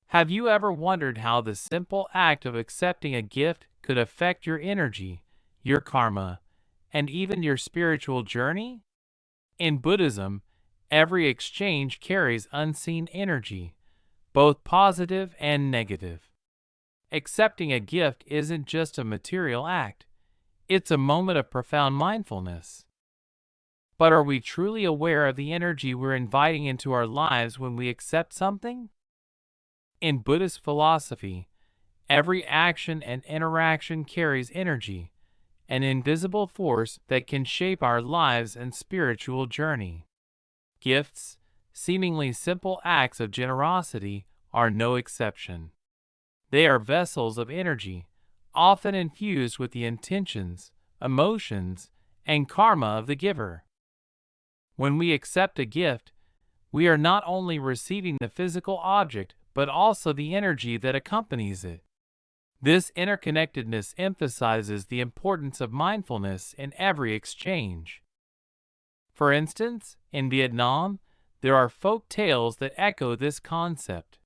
Have you ever wondered how the simple act of accepting a gift could affect your energy, your karma, and even your spiritual journey? In Buddhism, every exchange carries unseen energy, both positive and negative. Accepting a gift isn't just a material act, it's a moment of profound mindfulness. But are we truly aware of the energy we're inviting into our lives when we accept something? In Buddhist philosophy, every action and interaction carries energy, an invisible force that can shape our lives and spiritual journey. Gifts, seemingly simple acts of generosity, are no exception. They are vessels of energy, often infused with the intentions, emotions, and karma of the giver. When we accept a gift, we are not only receiving the physical object, but also the energy that accompanies it. This interconnectedness emphasizes the importance of mindfulness in every exchange. For instance, in Vietnam, there are folk tales that echo this concept.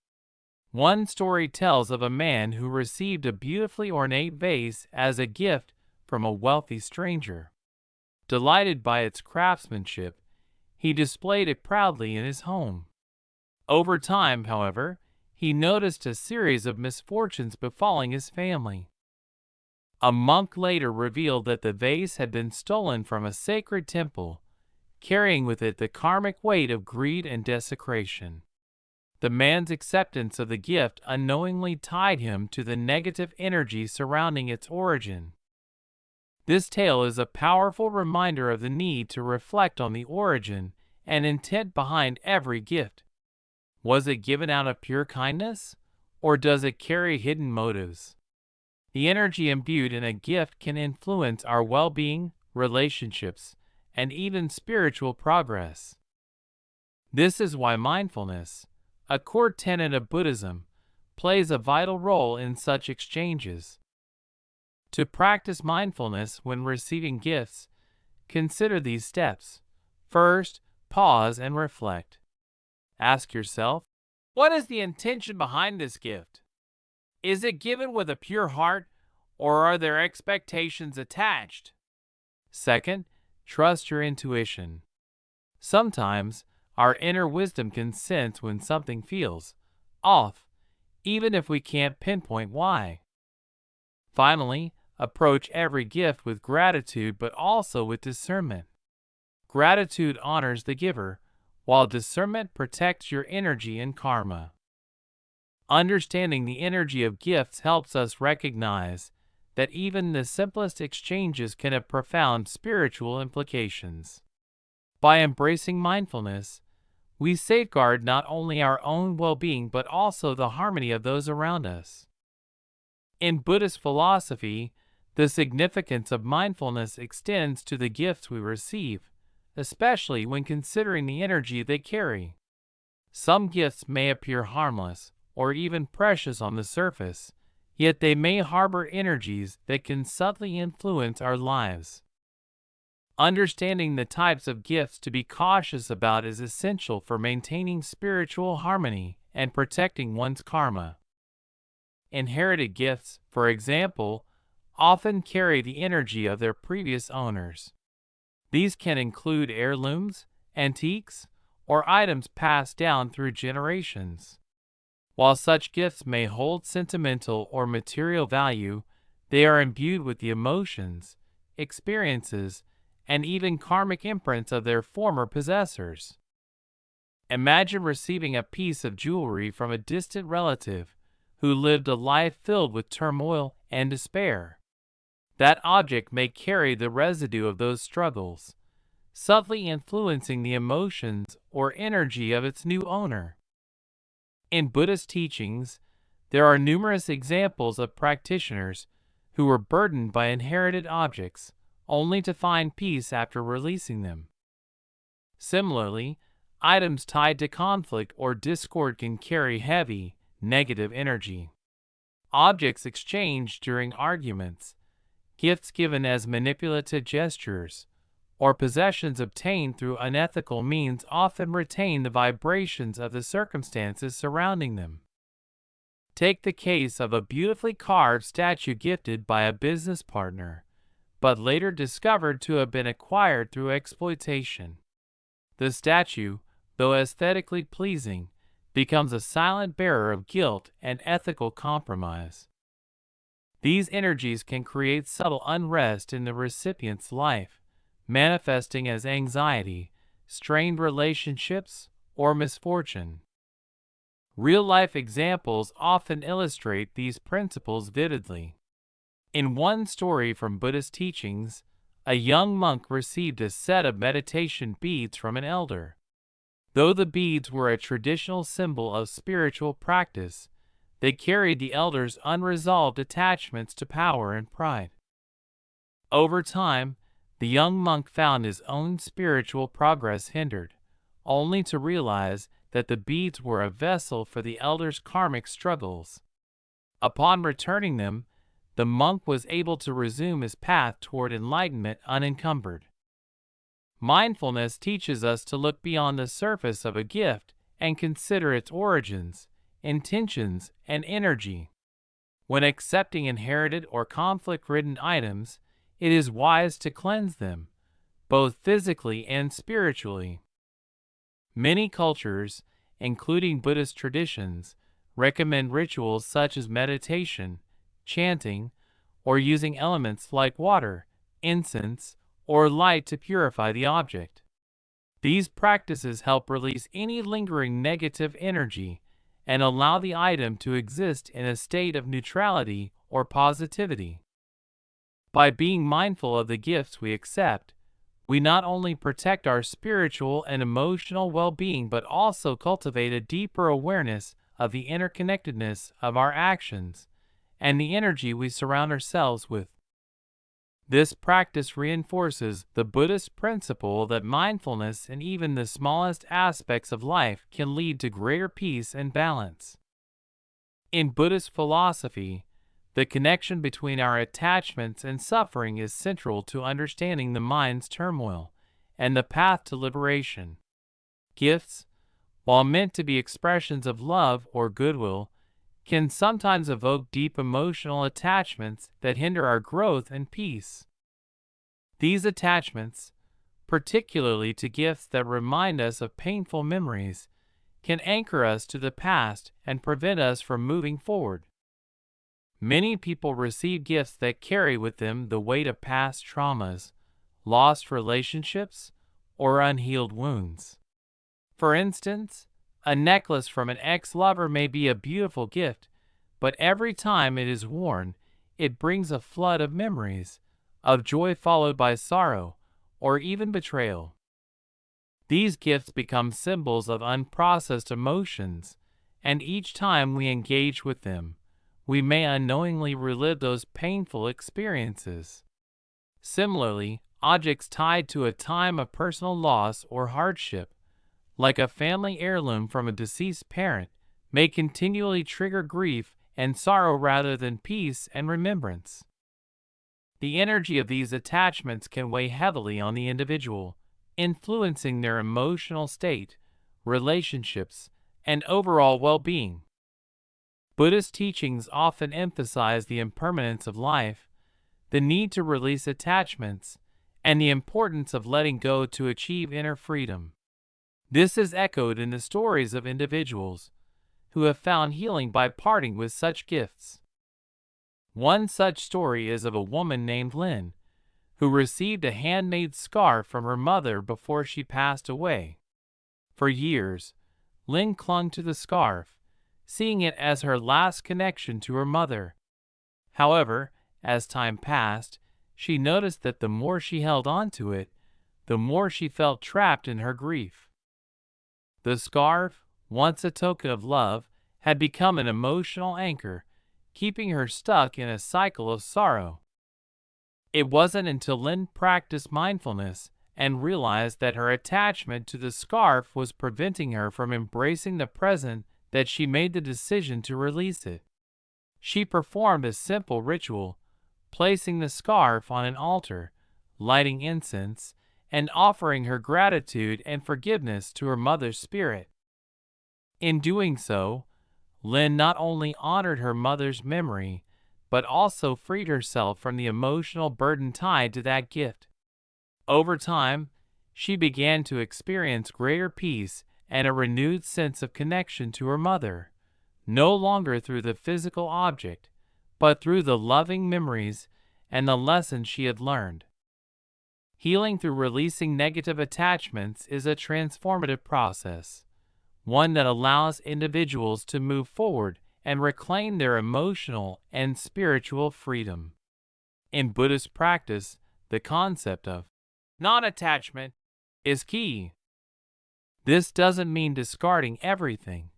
One story tells of a man who received a beautifully ornate vase as a gift from a wealthy stranger. Delighted by its craftsmanship, he displayed it proudly in his home. Over time, however, he noticed a series of misfortunes befalling his family. A monk later revealed that the vase had been stolen from a sacred temple, carrying with it the karmic weight of greed and desecration. The man's acceptance of the gift unknowingly tied him to the negative energy surrounding its origin. This tale is a powerful reminder of the need to reflect on the origin and intent behind every gift. Was it given out of pure kindness, or does it carry hidden motives? The energy imbued in a gift can influence our well-being, relationships, and even spiritual progress. This is why mindfulness, a core tenet of Buddhism, plays a vital role in such exchanges. To practice mindfulness when receiving gifts, consider these steps. First, pause and reflect. Ask yourself, what is the intention behind this gift? Is it given with a pure heart, or are there expectations attached? Second, trust your intuition. Sometimes, our inner wisdom can sense when something feels off, even if we can't pinpoint why. Finally, approach every gift with gratitude but also with discernment. Gratitude honors the giver, while discernment protects your energy and karma. Understanding the energy of gifts helps us recognize that even the simplest exchanges can have profound spiritual implications. By embracing mindfulness, we safeguard not only our own well-being but also the harmony of those around us. In Buddhist philosophy, the significance of mindfulness extends to the gifts we receive, especially when considering the energy they carry. Some gifts may appear harmless or even precious on the surface, yet they may harbor energies that can subtly influence our lives. Understanding the types of gifts to be cautious about is essential for maintaining spiritual harmony and protecting one's karma. Inherited gifts, for example, often carry the energy of their previous owners. These can include heirlooms, antiques, or items passed down through generations. While such gifts may hold sentimental or material value, they are imbued with the emotions, experiences, and even karmic imprints of their former possessors. Imagine receiving a piece of jewelry from a distant relative who lived a life filled with turmoil and despair. That object may carry the residue of those struggles, subtly influencing the emotions or energy of its new owner. In Buddhist teachings, there are numerous examples of practitioners who were burdened by inherited objects, only to find peace after releasing them. Similarly, items tied to conflict or discord can carry heavy, negative energy. Objects exchanged during arguments, gifts given as manipulative gestures, or possessions obtained through unethical means often retain the vibrations of the circumstances surrounding them. Take the case of a beautifully carved statue gifted by a business partner, but later discovered to have been acquired through exploitation. The statue, though aesthetically pleasing, becomes a silent bearer of guilt and ethical compromise. These energies can create subtle unrest in the recipient's life, manifesting as anxiety, strained relationships, or misfortune. Real-life examples often illustrate these principles vividly. In one story from Buddhist teachings, a young monk received a set of meditation beads from an elder. Though the beads were a traditional symbol of spiritual practice, they carried the elder's unresolved attachments to power and pride. Over time, the young monk found his own spiritual progress hindered, only to realize that the beads were a vessel for the elder's karmic struggles. Upon returning them, the monk was able to resume his path toward enlightenment unencumbered. Mindfulness teaches us to look beyond the surface of a gift and consider its origins, intentions, and energy. When accepting inherited or conflict-ridden items, it is wise to cleanse them, both physically and spiritually. Many cultures, including Buddhist traditions, recommend rituals such as meditation, chanting, or using elements like water, incense, or light to purify the object. These practices help release any lingering negative energy and allow the item to exist in a state of neutrality or positivity. By being mindful of the gifts we accept, we not only protect our spiritual and emotional well-being but also cultivate a deeper awareness of the interconnectedness of our actions and the energy we surround ourselves with. This practice reinforces the Buddhist principle that mindfulness in even the smallest aspects of life can lead to greater peace and balance. In Buddhist philosophy, the connection between our attachments and suffering is central to understanding the mind's turmoil and the path to liberation. Gifts, while meant to be expressions of love or goodwill, can sometimes evoke deep emotional attachments that hinder our growth and peace. These attachments, particularly to gifts that remind us of painful memories, can anchor us to the past and prevent us from moving forward. Many people receive gifts that carry with them the weight of past traumas, lost relationships, or unhealed wounds. For instance, a necklace from an ex-lover may be a beautiful gift, but every time it is worn, it brings a flood of memories, of joy followed by sorrow, or even betrayal. These gifts become symbols of unprocessed emotions, and each time we engage with them, we may unknowingly relive those painful experiences. Similarly, objects tied to a time of personal loss or hardship, like a family heirloom from a deceased parent, may continually trigger grief and sorrow rather than peace and remembrance. The energy of these attachments can weigh heavily on the individual, influencing their emotional state, relationships, and overall well-being. Buddhist teachings often emphasize the impermanence of life, the need to release attachments, and the importance of letting go to achieve inner freedom. This is echoed in the stories of individuals who have found healing by parting with such gifts. One such story is of a woman named Lynn, who received a handmade scarf from her mother before she passed away. For years, Lynn clung to the scarf, seeing it as her last connection to her mother. However, as time passed, she noticed that the more she held on to it, the more she felt trapped in her grief. The scarf, once a token of love, had become an emotional anchor, keeping her stuck in a cycle of sorrow. It wasn't until Lynn practiced mindfulness and realized that her attachment to the scarf was preventing her from embracing the present that she made the decision to release it. She performed a simple ritual, placing the scarf on an altar, lighting incense, and offering her gratitude and forgiveness to her mother's spirit. In doing so, Lin not only honored her mother's memory, but also freed herself from the emotional burden tied to that gift. Over time, she began to experience greater peace and a renewed sense of connection to her mother, no longer through the physical object, but through the loving memories and the lessons she had learned. Healing through releasing negative attachments is a transformative process, one that allows individuals to move forward and reclaim their emotional and spiritual freedom. In Buddhist practice, the concept of non-attachment is key. This doesn't mean discarding everything,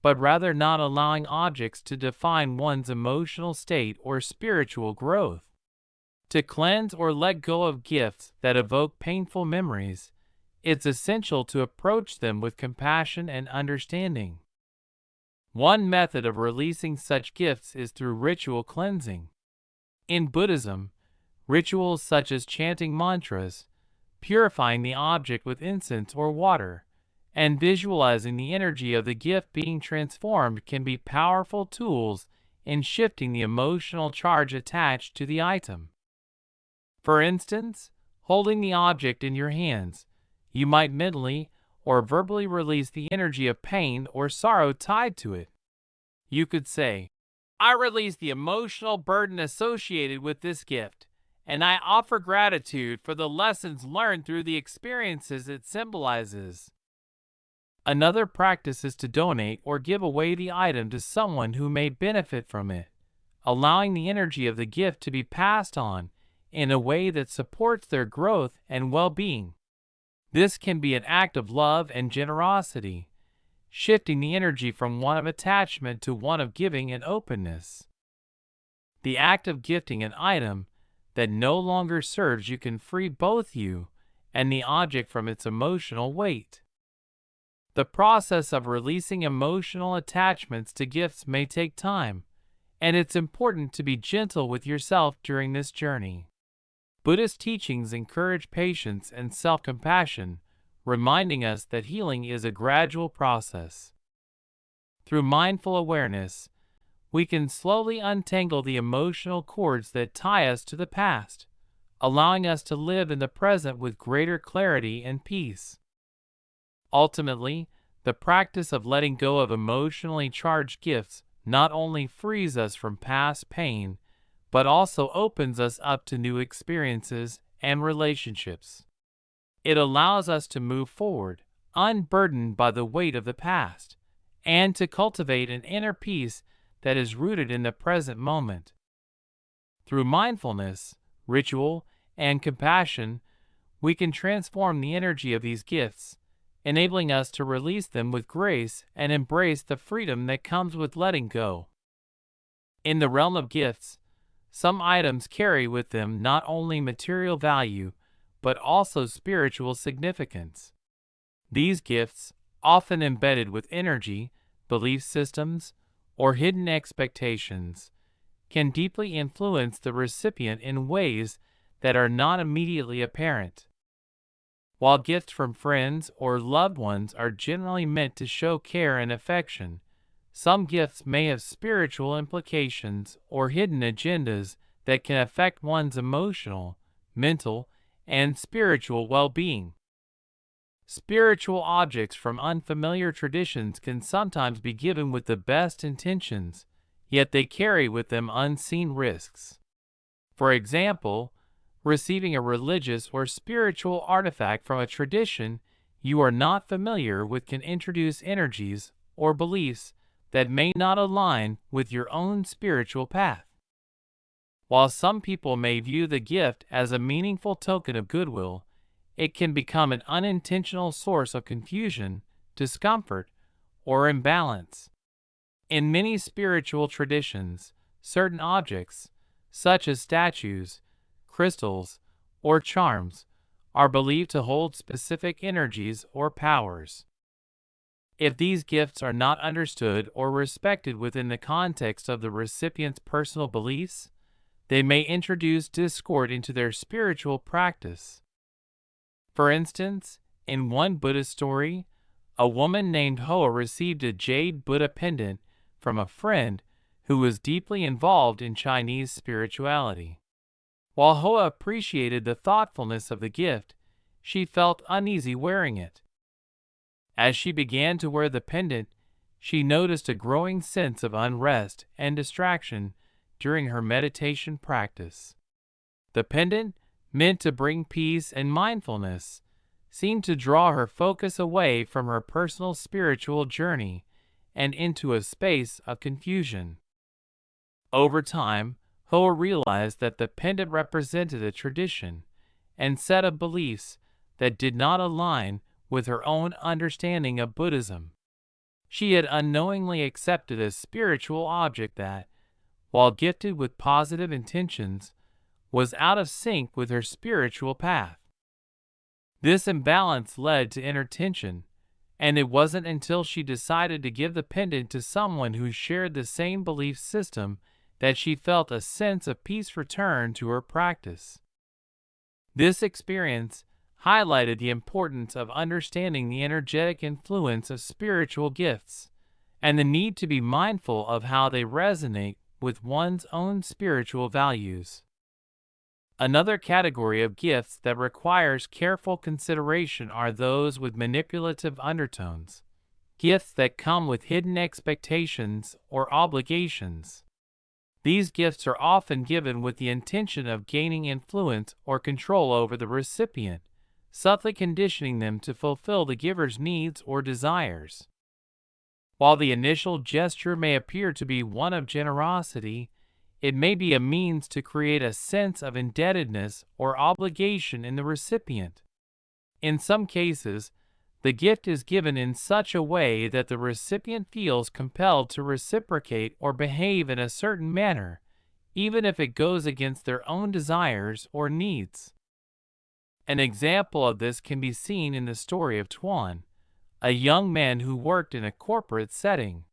but rather not allowing objects to define one's emotional state or spiritual growth. To cleanse or let go of gifts that evoke painful memories, it's essential to approach them with compassion and understanding. One method of releasing such gifts is through ritual cleansing. In Buddhism, rituals such as chanting mantras, purifying the object with incense or water, and visualizing the energy of the gift being transformed can be powerful tools in shifting the emotional charge attached to the item. For instance, holding the object in your hands, you might mentally or verbally release the energy of pain or sorrow tied to it. You could say, "I release the emotional burden associated with this gift, and I offer gratitude for the lessons learned through the experiences it symbolizes." Another practice is to donate or give away the item to someone who may benefit from it, allowing the energy of the gift to be passed on in a way that supports their growth and well-being. This can be an act of love and generosity, shifting the energy from one of attachment to one of giving and openness. The act of gifting an item that no longer serves you can free both you and the object from its emotional weight. The process of releasing emotional attachments to gifts may take time, and it's important to be gentle with yourself during this journey. Buddhist teachings encourage patience and self-compassion, reminding us that healing is a gradual process. Through mindful awareness, we can slowly untangle the emotional cords that tie us to the past, allowing us to live in the present with greater clarity and peace. Ultimately, the practice of letting go of emotionally charged gifts not only frees us from past pain, but also opens us up to new experiences and relationships. It allows us to move forward, unburdened by the weight of the past, and to cultivate an inner peace that is rooted in the present moment. Through mindfulness, ritual, and compassion, we can transform the energy of these gifts, enabling us to release them with grace and embrace the freedom that comes with letting go. In the realm of gifts, some items carry with them not only material value, but also spiritual significance. These gifts, often embedded with energy, belief systems, or hidden expectations, can deeply influence the recipient in ways that are not immediately apparent. While gifts from friends or loved ones are generally meant to show care and affection, some gifts may have spiritual implications or hidden agendas that can affect one's emotional, mental, and spiritual well-being. Spiritual objects from unfamiliar traditions can sometimes be given with the best intentions, yet they carry with them unseen risks. For example, receiving a religious or spiritual artifact from a tradition you are not familiar with can introduce energies or beliefs that may not align with your own spiritual path. While some people may view the gift as a meaningful token of goodwill, it can become an unintentional source of confusion, discomfort, or imbalance. In many spiritual traditions, certain objects, such as statues, crystals, or charms, are believed to hold specific energies or powers. If these gifts are not understood or respected within the context of the recipient's personal beliefs, they may introduce discord into their spiritual practice. For instance, in one Buddhist story, a woman named Hoa received a jade Buddha pendant from a friend who was deeply involved in Chinese spirituality. While Hoa appreciated the thoughtfulness of the gift, she felt uneasy wearing it. As she began to wear the pendant, she noticed a growing sense of unrest and distraction during her meditation practice. The pendant, meant to bring peace and mindfulness, seemed to draw her focus away from her personal spiritual journey and into a space of confusion. Over time, Hoa realized that the pendant represented a tradition and set of beliefs that did not align with her own understanding of Buddhism. She had unknowingly accepted a spiritual object that, while gifted with positive intentions, was out of sync with her spiritual path. This imbalance led to inner tension, and it wasn't until she decided to give the pendant to someone who shared the same belief system that she felt a sense of peace return to her practice. This experience highlighted the importance of understanding the energetic influence of spiritual gifts and the need to be mindful of how they resonate with one's own spiritual values. Another category of gifts that requires careful consideration are those with manipulative undertones, gifts that come with hidden expectations or obligations. These gifts are often given with the intention of gaining influence or control over the recipient, subtly conditioning them to fulfill the giver's needs or desires. While the initial gesture may appear to be one of generosity, it may be a means to create a sense of indebtedness or obligation in the recipient. In some cases, the gift is given in such a way that the recipient feels compelled to reciprocate or behave in a certain manner, even if it goes against their own desires or needs. An example of this can be seen in the story of Tuan, a young man who worked in a corporate setting.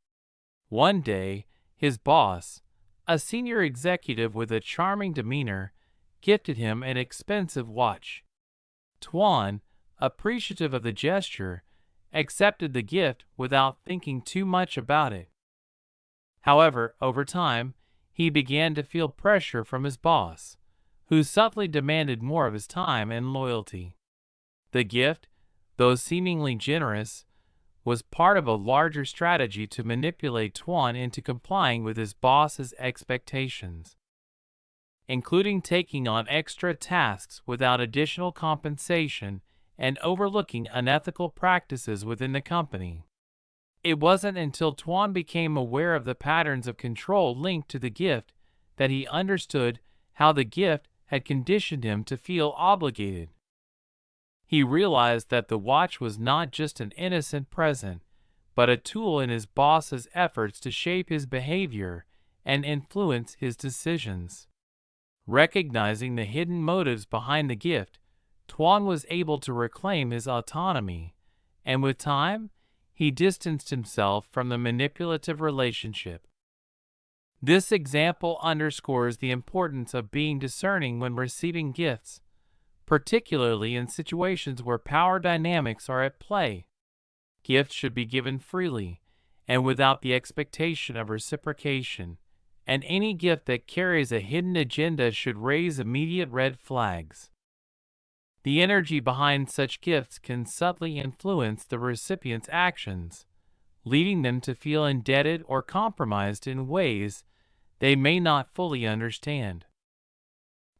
One day, his boss, a senior executive with a charming demeanor, gifted him an expensive watch. Tuan, appreciative of the gesture, accepted the gift without thinking too much about it. However, over time, he began to feel pressure from his boss, who subtly demanded more of his time and loyalty. The gift, though seemingly generous, was part of a larger strategy to manipulate Tuan into complying with his boss's expectations, including taking on extra tasks without additional compensation and overlooking unethical practices within the company. It wasn't until Tuan became aware of the patterns of control linked to the gift that he understood how the gift had conditioned him to feel obligated. He realized that the watch was not just an innocent present, but a tool in his boss's efforts to shape his behavior and influence his decisions. Recognizing the hidden motives behind the gift, Tuan was able to reclaim his autonomy, and with time, he distanced himself from the manipulative relationship. This example underscores the importance of being discerning when receiving gifts, particularly in situations where power dynamics are at play. Gifts should be given freely and without the expectation of reciprocation, and any gift that carries a hidden agenda should raise immediate red flags. The energy behind such gifts can subtly influence the recipient's actions, leading them to feel indebted or compromised in ways they may not fully understand.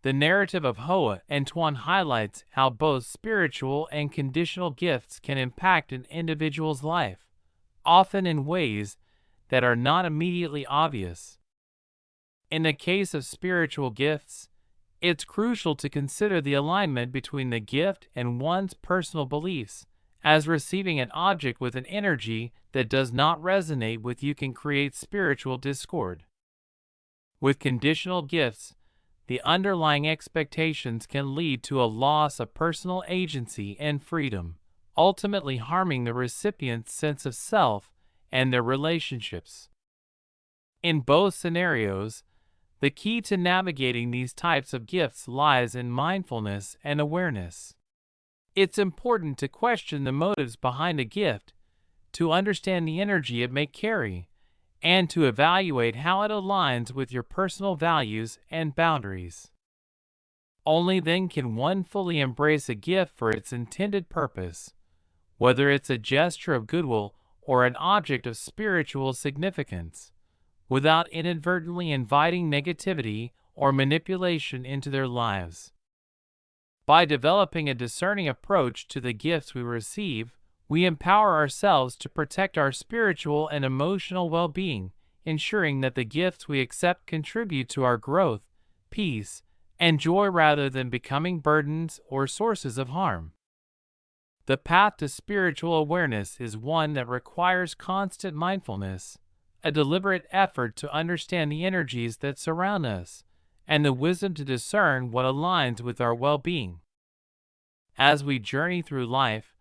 The narrative of Hoa and Tuan highlights how both spiritual and conditional gifts can impact an individual's life, often in ways that are not immediately obvious. In the case of spiritual gifts, it's crucial to consider the alignment between the gift and one's personal beliefs, as receiving an object with an energy that does not resonate with you can create spiritual discord. With conditional gifts, the underlying expectations can lead to a loss of personal agency and freedom, ultimately harming the recipient's sense of self and their relationships. In both scenarios, the key to navigating these types of gifts lies in mindfulness and awareness. It's important to question the motives behind a gift, to understand the energy it may carry, and to evaluate how it aligns with your personal values and boundaries. Only then can one fully embrace a gift for its intended purpose, whether it's a gesture of goodwill or an object of spiritual significance, without inadvertently inviting negativity or manipulation into their lives. By developing a discerning approach to the gifts we receive, we empower ourselves to protect our spiritual and emotional well-being, ensuring that the gifts we accept contribute to our growth, peace, and joy rather than becoming burdens or sources of harm. The path to spiritual awareness is one that requires constant mindfulness, a deliberate effort to understand the energies that surround us, and the wisdom to discern what aligns with our well-being. As we journey through life,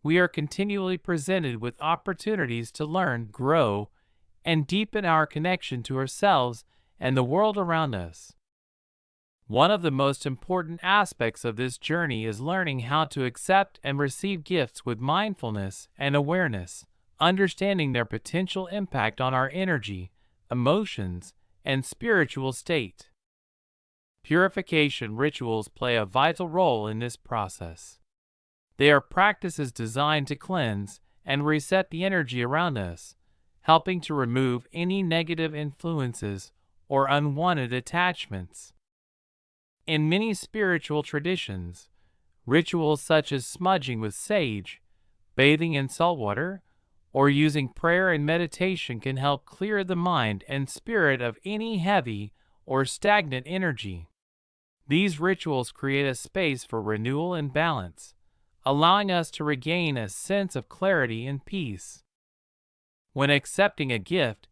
we are continually presented with opportunities to learn, grow, and deepen our connection to ourselves and the world around us. One of the most important aspects of this journey is learning how to accept and receive gifts with mindfulness and awareness, understanding their potential impact on our energy, emotions, and spiritual state. Purification rituals play a vital role in this process. They are practices designed to cleanse and reset the energy around us, helping to remove any negative influences or unwanted attachments. In many spiritual traditions, rituals such as smudging with sage, bathing in salt water, or using prayer and meditation can help clear the mind and spirit of any heavy or stagnant energy. These rituals create a space for renewal and balance, allowing us to regain a sense of clarity and peace. When accepting a gift,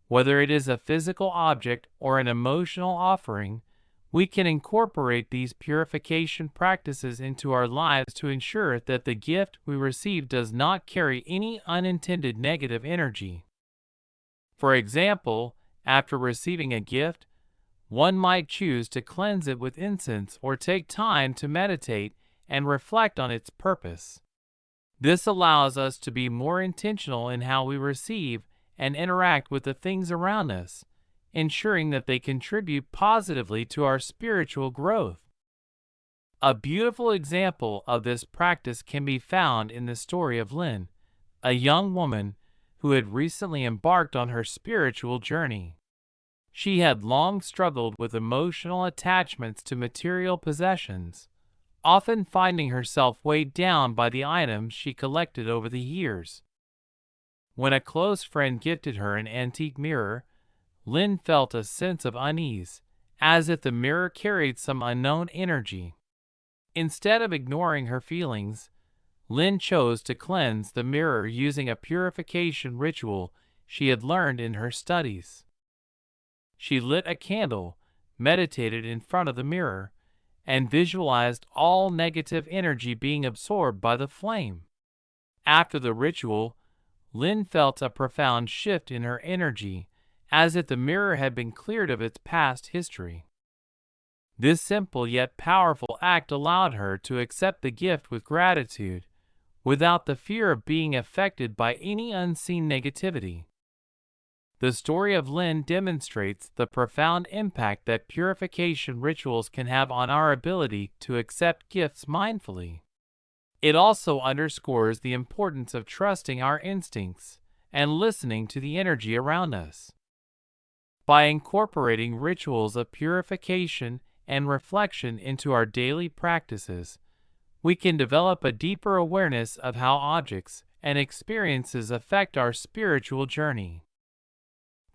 whether it is a physical object or an emotional offering, we can incorporate these purification practices into our lives to ensure that the gift we receive does not carry any unintended negative energy. For example, after receiving a gift, one might choose to cleanse it with incense or take time to meditate and reflect on its purpose. This allows us to be more intentional in how we receive and interact with the things around us, ensuring that they contribute positively to our spiritual growth. A beautiful example of this practice can be found in the story of Lynn, a young woman who had recently embarked on her spiritual journey. She had long struggled with emotional attachments to material possessions, often finding herself weighed down by the items she collected over the years. When a close friend gifted her an antique mirror, Lynn felt a sense of unease, as if the mirror carried some unknown energy. Instead of ignoring her feelings, Lynn chose to cleanse the mirror using a purification ritual she had learned in her studies. She lit a candle, meditated in front of the mirror, and visualized all negative energy being absorbed by the flame. After the ritual, Lynn felt a profound shift in her energy, as if the mirror had been cleared of its past history. This simple yet powerful act allowed her to accept the gift with gratitude, without the fear of being affected by any unseen negativity. The story of Lynn demonstrates the profound impact that purification rituals can have on our ability to accept gifts mindfully. It also underscores the importance of trusting our instincts and listening to the energy around us. By incorporating rituals of purification and reflection into our daily practices, we can develop a deeper awareness of how objects and experiences affect our spiritual journey.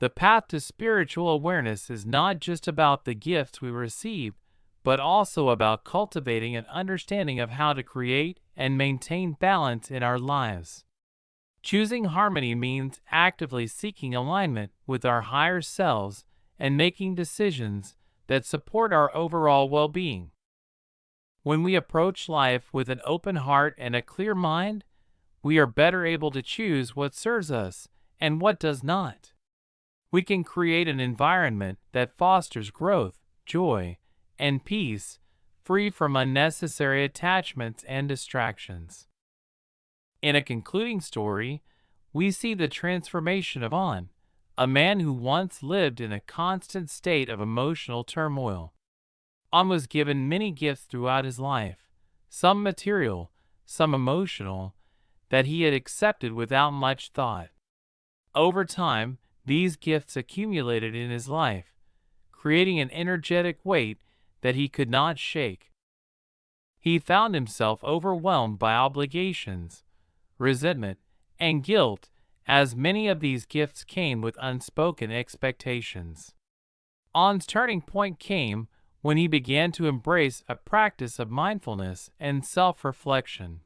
The path to spiritual awareness is not just about the gifts we receive, but also about cultivating an understanding of how to create and maintain balance in our lives. Choosing harmony means actively seeking alignment with our higher selves and making decisions that support our overall well-being. When we approach life with an open heart and a clear mind, we are better able to choose what serves us and what does not. We can create an environment that fosters growth, joy, and peace, free from unnecessary attachments and distractions. In a concluding story, we see the transformation of An, a man who once lived in a constant state of emotional turmoil. On was given many gifts throughout his life, some material, some emotional, that he had accepted without much thought. Over time, these gifts accumulated in his life, creating an energetic weight that he could not shake. He found himself overwhelmed by obligations, resentment, and guilt, as many of these gifts came with unspoken expectations. On's turning point came when he began to embrace a practice of mindfulness and self-reflection.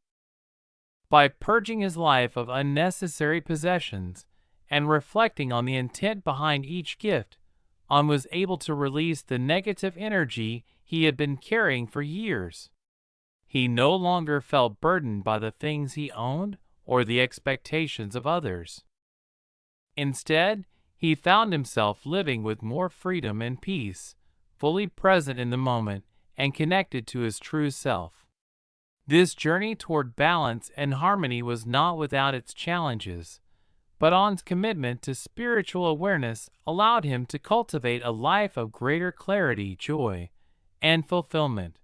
By purging his life of unnecessary possessions and reflecting on the intent behind each gift, On was able to release the negative energy he had been carrying for years. He no longer felt burdened by the things he owned or the expectations of others. Instead, he found himself living with more freedom and peace, fully present in the moment and connected to his true self. This journey toward balance and harmony was not without its challenges, but On's commitment to spiritual awareness allowed him to cultivate a life of greater clarity, joy, and fulfillment.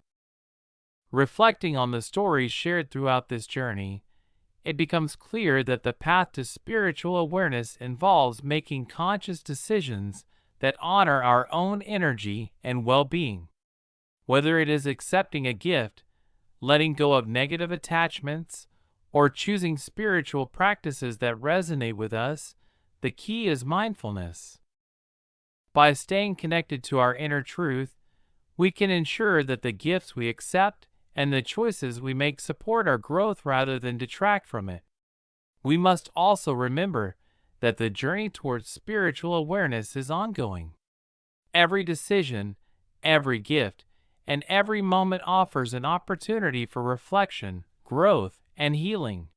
Reflecting on the stories shared throughout this journey, it becomes clear that the path to spiritual awareness involves making conscious decisions that honor our own energy and well-being. Whether it is accepting a gift, letting go of negative attachments, or choosing spiritual practices that resonate with us, the key is mindfulness. By staying connected to our inner truth, we can ensure that the gifts we accept and the choices we make support our growth rather than detract from it. We must also remember that the journey towards spiritual awareness is ongoing. Every decision, every gift, and every moment offers an opportunity for reflection, growth, and healing.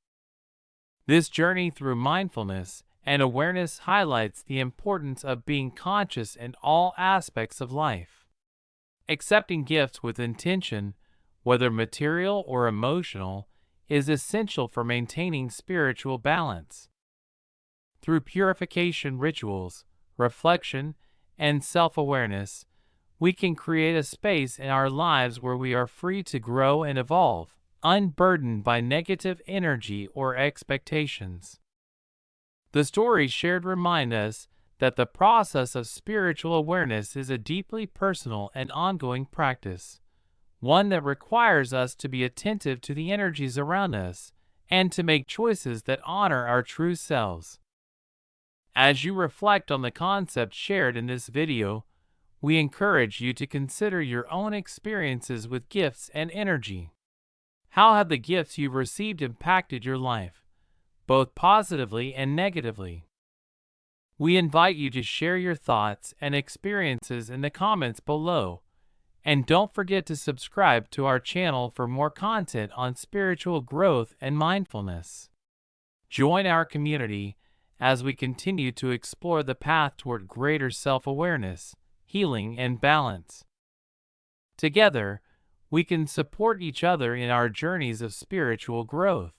This journey through mindfulness and awareness highlights the importance of being conscious in all aspects of life. Accepting gifts with intention, whether material or emotional, is essential for maintaining spiritual balance. Through purification rituals, reflection, and self-awareness, we can create a space in our lives where we are free to grow and evolve, unburdened by negative energy or expectations. The stories shared remind us that the process of spiritual awareness is a deeply personal and ongoing practice, one that requires us to be attentive to the energies around us and to make choices that honor our true selves. As you reflect on the concepts shared in this video, we encourage you to consider your own experiences with gifts and energy. How have the gifts you've received impacted your life, both positively and negatively? We invite you to share your thoughts and experiences in the comments below. And don't forget to subscribe to our channel for more content on spiritual growth and mindfulness. Join our community as we continue to explore the path toward greater self-awareness, healing, and balance. Together, we can support each other in our journeys of spiritual growth.